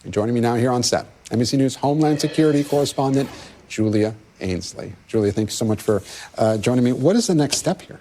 Joining me now here on set, NBC News Homeland Security correspondent Julia Ainsley. Julia, thank you so much for joining me. What is the next step here?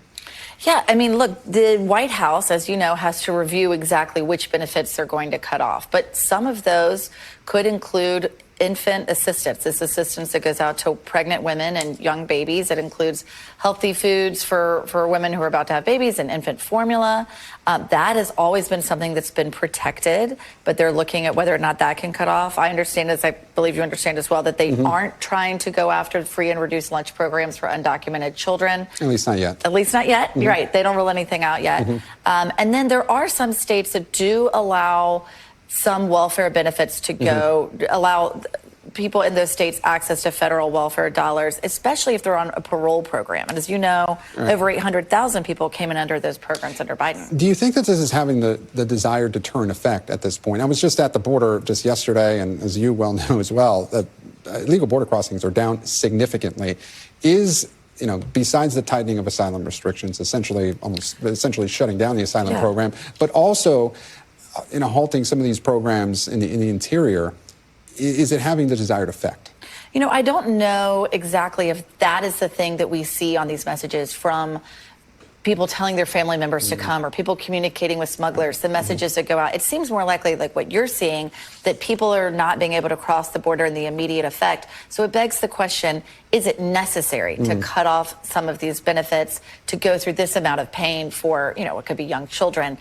Yeah, I mean, look, the White House, as you know, has to review exactly which benefits they're going to cut off. But some of those could include infant assistance. This assistance that goes out to pregnant women and young babies. It includes healthy foods for women who are about to have babies and infant formula. That has always been something that's been protected, but they're looking at whether or not that can cut off. I understand, as I believe you understand as well, that they aren't trying to go after free and reduced lunch programs for undocumented children. At least not yet. At least not yet. You're right. They don't rule anything out yet. And then there are some states that do allow some welfare benefits to go, allow people in those states access to federal welfare dollars, especially if they're on a parole program. And as you know, over 800,000 people came in under those programs under Biden. Do you think that this is having the desired deterrent effect at this point? I was just at the border just yesterday, and as you well know as well, that illegal border crossings are down significantly. Is, you know, besides the tightening of asylum restrictions, essentially shutting down the asylum program, but also halting some of these programs in the interior, is it having the desired effect? You know, I don't know exactly if that is the thing that we see on these messages from people telling their family members to come or people communicating with smugglers, the messages that go out. It seems more likely like what you're seeing, that people are not being able to cross the border in the immediate effect. So it begs the question, is it necessary to cut off some of these benefits to go through this amount of pain for, you know, it could be young children,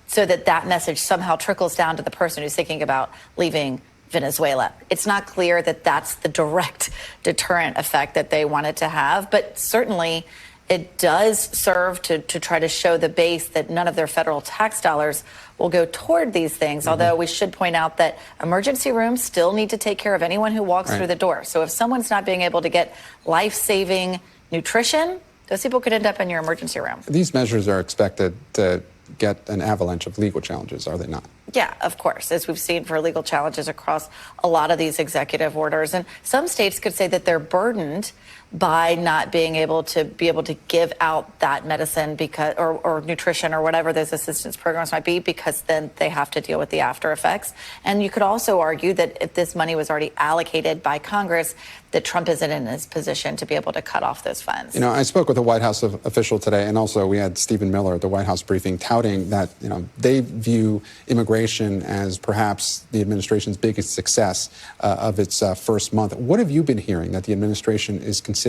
so that that message somehow trickles down to the person who's thinking about leaving Venezuela? It's not clear that that's the direct deterrent effect that they wanted to have, but certainly it does serve to try to show the base that none of their federal tax dollars will go toward these things, although we should point out that emergency rooms still need to take care of anyone who walks through the door. So if someone's not being able to get life-saving nutrition, those people could end up in your emergency room. These measures are expected to get an avalanche of legal challenges, are they not? Yeah, of course, as we've seen for legal challenges across a lot of these executive orders. And some states could say that they're burdened by not being able to give out that medicine because or nutrition or whatever those assistance programs might be, because then they have to deal with the after effects. And you could also argue that if this money was already allocated by Congress, that Trump isn't in his position to be able to cut off those funds. You know, I spoke with a White House official today, and also we had Stephen Miller at the White House briefing touting that, you know, they view immigration as perhaps the administration's biggest success of its first month. What have you been hearing that the administration is considering?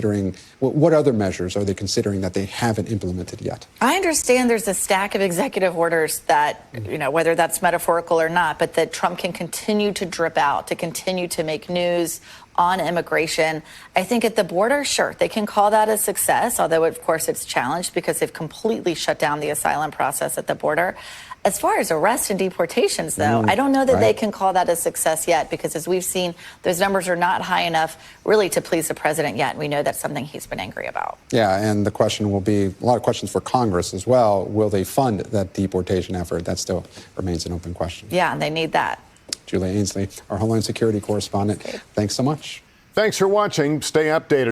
What other measures are they considering that they haven't implemented yet? I understand there's a stack of executive orders that, you know, whether that's metaphorical or not, but that Trump can continue to drip out, to continue to make news on immigration. I think at the border, sure, they can call that a success, although, of course, it's challenged because they've completely shut down the asylum process at the border. As far as arrests and deportations, though, I don't know that they can call that a success yet, because as we've seen, those numbers are not high enough really to please the president yet. And we know that's something he's been angry about. Yeah, and the question will be, a lot of questions for Congress as well. Will they fund that deportation effort? That still remains an open question. Yeah, and they need that. Julia Ainsley, our Homeland Security correspondent. Thanks so much. Thanks for watching. Stay updated.